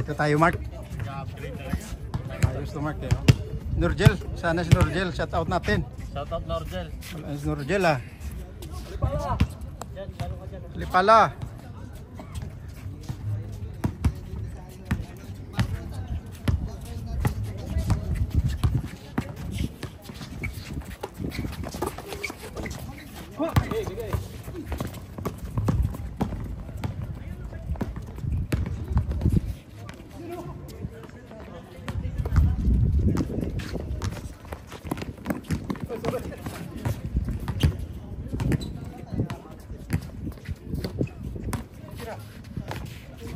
Dito tayo, Mark. Ayos to, Mark. Eh. Nurgel, sana si Nurgel. Shout out natin. Shout out Nurgel. Wala si Nurgel ah. Lipala.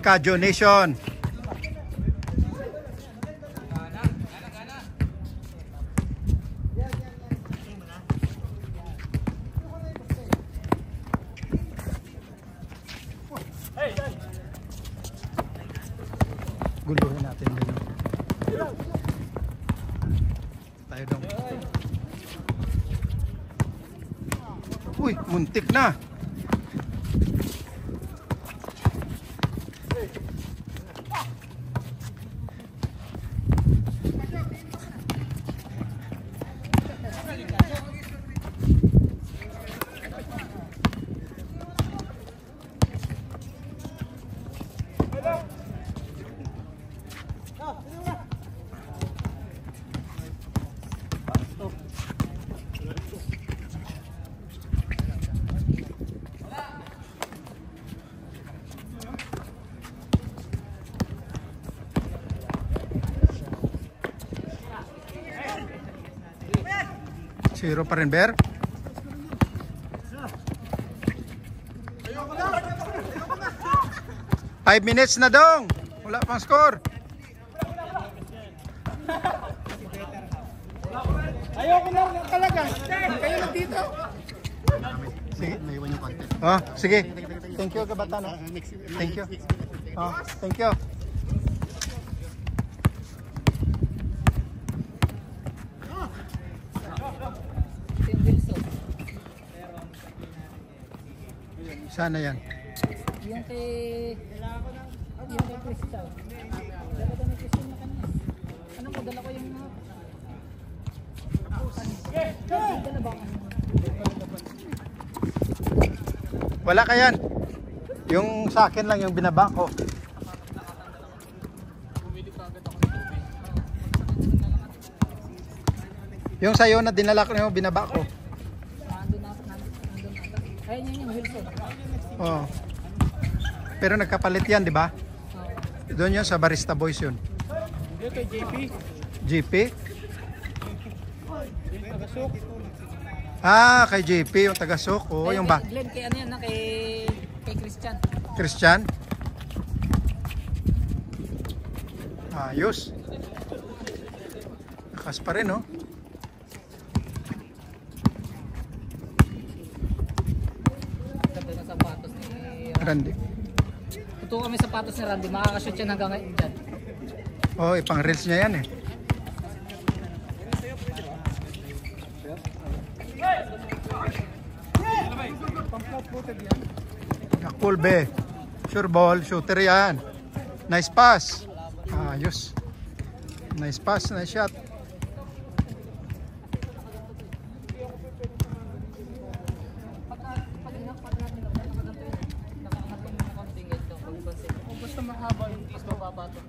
Kajo Nation. Guluhin natin din. Tayo dong. Uy, muntik na. Zero pa rin, Bear. Five minutes na dong. Wala pang score. Ayoko na talaga. Kayo na dito. Sige, may iwan yung content. Oh, sige. Thank you, kabatana. Thank you. Oh, thank you. Sana yan. Yung kay Crystal. Dala ko ng Crystal na kanya. Anong mo? Dala ko yung dala ba? Wala ka yan. Yung sa akin lang yung binaba ko. Yung sayo na dinala ko yung binaba ko. Nandun na. Ayun yung Wilson. Oh. Pero nagkapalit yan, di ba? Doon yun sa Barista Boys yun. Dito JP. JP? Tagasok. Ah, kay JP, yung taga-sok. Oh, yung ba? Glenn, kay ano yan na, kay Christian. Christian? Ayos. Lakas pa rin, oh. Ganda ng sapatos ni Randy. Ito kami sapatos ni Randy. Makakashoot yan hanggang ngayon dyan. Oh, ipang reels niya yan eh. Cool be. Sure ball, shooter yan. Nice pass. Ayos. Nice pass, nice shot. Basta mahaba yung mas mababa to.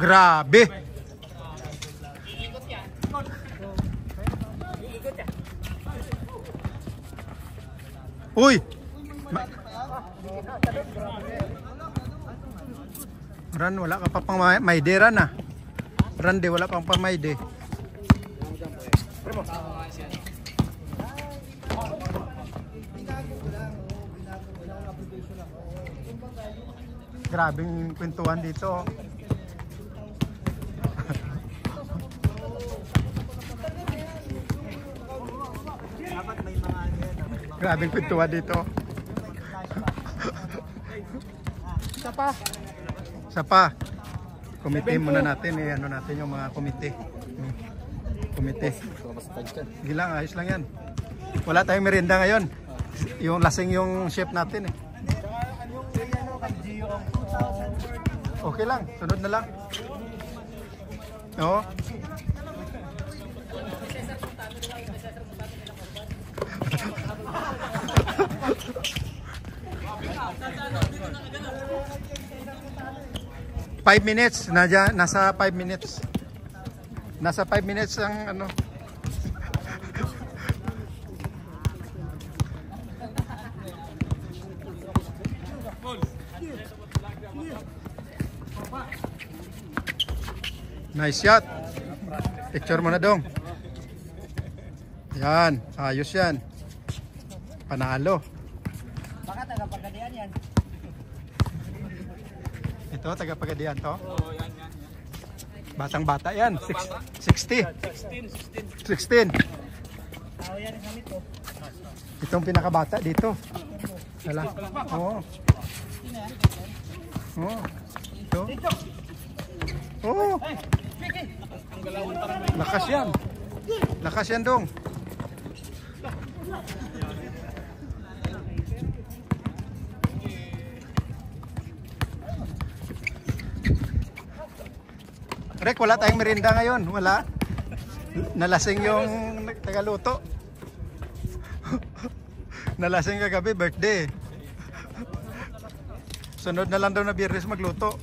Grabe. Uy. Ran, wala ka pa pang mayde ran ah. Ran, wala pang pamayde. Grabing kwentuhan dito. Dapat may Grabing pintuan dito. Isa pa. Isa pa. Komite muna natin eh. Ano natin yung mga komite. Komite. Sige lang, ayos lang yan. Wala tayong merienda ngayon. Yung lasing yung chef natin eh. Okay lang, sunod na lang. Oo. 5 minutes, nasa 5 minutes. Nasa 5 minutes ang ano. Nice shot. Picture mo na dong. Yan, ayos yan. Panalo. Baka taga-Pagadian yan. Ito, taga-Pagadian to? Oo, yan. Batang-bata yan. 16. 16. Tao yan ang gamit ko. Itong pinakabata dito. Wala. Oo. Oo. Ito. Oo. Lakas yan. Lakas yan dong. Rek, wala tayong merienda ngayon. Wala. Nalasing yung tagaluto. Nalasing kagabi, birthday. Sunod na lang daw na Biyernes magluto.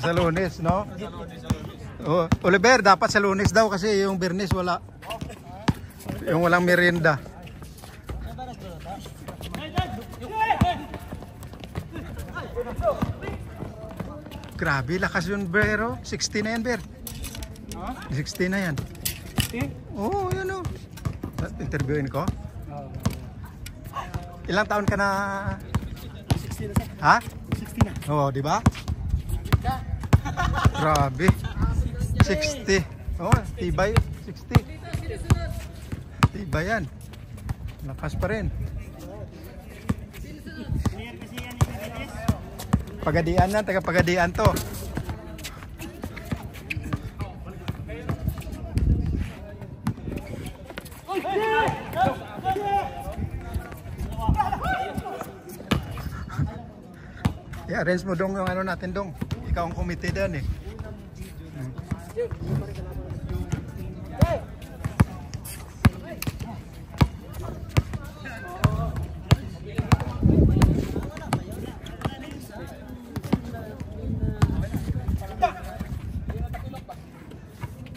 Sa Lunes, no? Oh, Oliver, dapat sa Lunes daw kasi yung Biyernes wala. Yung walang merienda. Grabe, lakas yun, Bero. 60 na yan, Ber. 60 na yan. Oo, yun o. Interviewin ko. Ilang taon ka na? 60 na siya. Ha? 60 na. Oo, di ba? Grabe. 60. Oo, tibay. 60. Tibay yan. Lakas pa rin. Pagadian yan, taga-Pagadian to. I-arrange mo dong yung ano natin dong. Ikaw ang komite doon eh.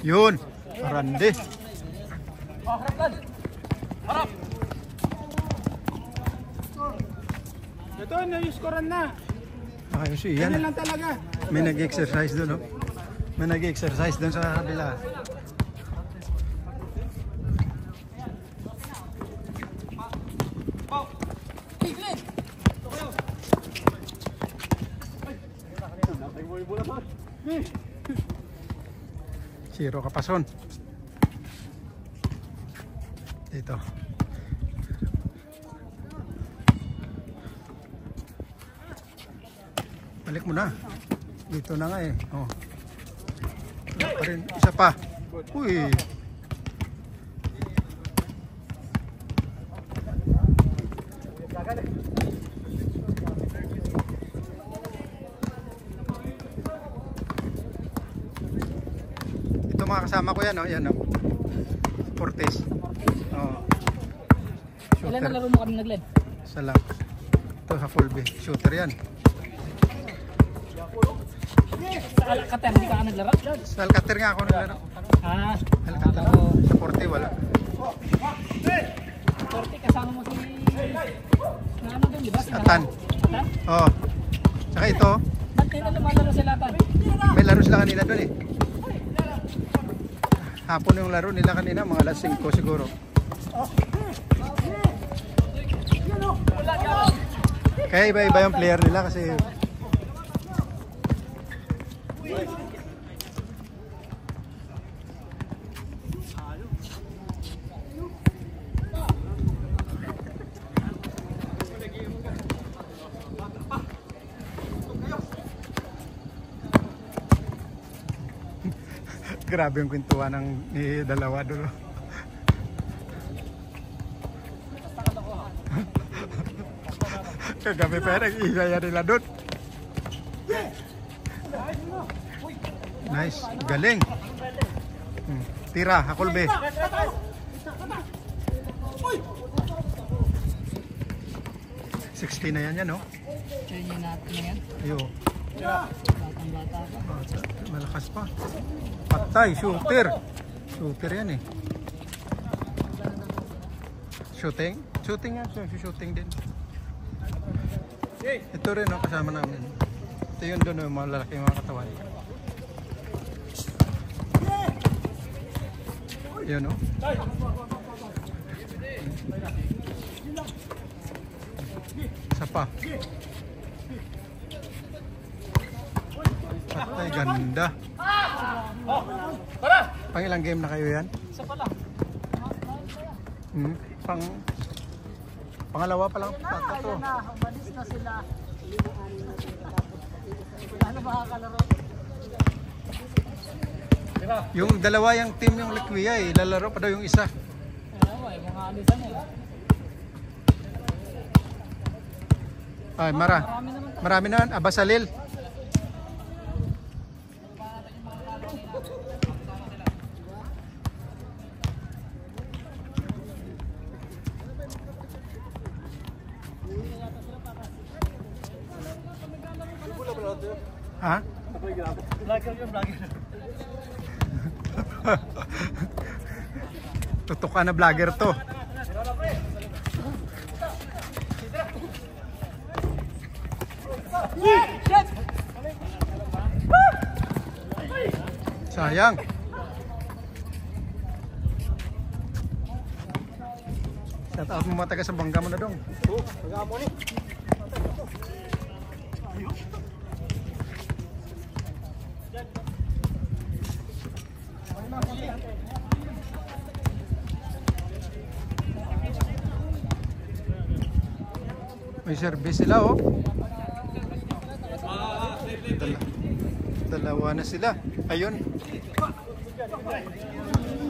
Yun, Rande. Harap! Ito, na-scorean na. Ayos yun. Yan lang talaga. May nag-exercise doon, no? May nag-exercise doon sa kabila. Siro Kapason. Dito. Balik mo na. Dito na nga eh. Oh. Wala pa rin. Isa pa. Uy. Ito mga kasama ko yan. Oh. Yan, oh. Fortes. Oh. Ilan na laro mo kami nag-led? Isa lang. Ito sa full B. Shooter yan. Sa Alcater, hindi ka naglaro? Sa Alcater nga ako naglaro. Ah, Alcater. Sa Forte wala. 40 kasama mo si... Na ano doon, di ba? Si Atan. Atan? Oh. Tsaka ito. Ba't nila lumalaro sila Atan? May laro sila kanina doon eh. Hapon yung laro nila kanina, mga alas 5 siguro. Kaya iba-iba yung player nila kasi Grabe yung kwentuhan ng dalawa doon. Kagabi pa yan, nag-iigaya nila doon. Nice, galing. Tira, Hakulbe. $60 na yan, no? Training natin na yan. Ayo. Batang-bata pa. Malakas pa. Patay, shooter. Shooter yan eh. Shooting? Shooting yan, shooting din. Ito rin, no, kasama namin. Ito yun doon, yung malalaki mga katawan. Yun, no? Isa pa. Patay, ganda. Pang ilang game na kayo yan? Isa pa lang. Pangalawa pa lang to. Ayan na, umalis na sila. Ano makakalaro? Yung dalawa yung team yung Liquia eh, lalaro pa daw yung isa. Ayan mo, mga alisan eh. Ay, marami naman. Abasalil. Ha? Tutok ka na vlogger to. Sayang. Shout out mo mga taga sa bangga mo na dong. Taga mo ni. May service sila oh. Dalawa na sila. Ayun.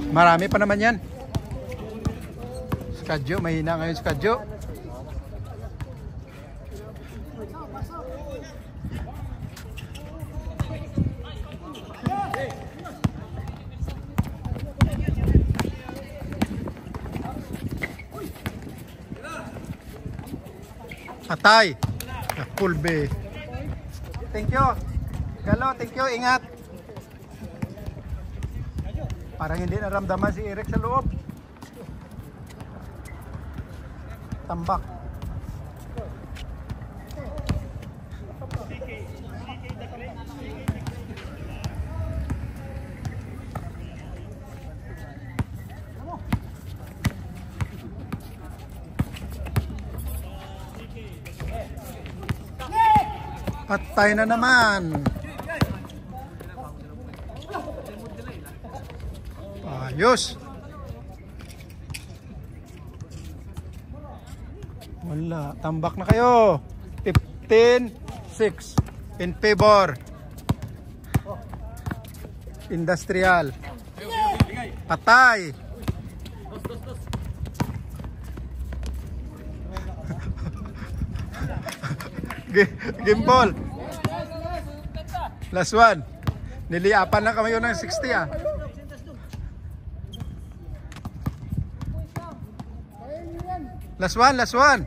Marami pa naman yan. Skadyo, mahina ngayon Skadyo. Atay. Kulbe. Thank you. Galo, thank you. Ingat. Parang hindi naramdaman si Eric sa loob. Tambak. Patay na naman. Ayos. Wala. Tambak na kayo. 15-6 in favor. Industrial. Patay. Gimbal. Last one. Niliapan na kami yun ng 60 ah. Last one, last one.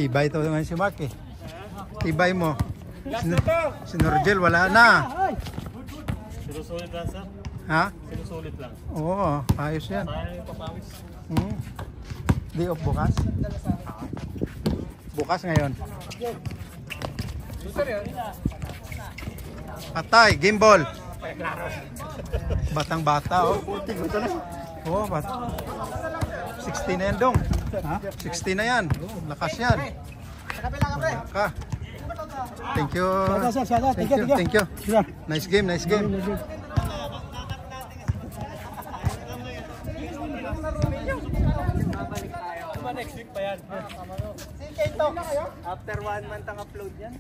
Tibay ito naman si Mark eh. Tibay mo. Si Norgel wala na. Sinusulit lang sir. Ha? Sinusulit lang. Oo, ayos yan. Tayo papawis. Day off bukas? Bukas ngayon. Patay, gimbal. Batang bata oh. Oo, bata. 60 na yan, Dong. Ha? 60 na yan. Lakas yan. Ka. Thank you. Thank you. Thank you. Nice game, nice game. Next week pa yan. After 1 month ang upload yan.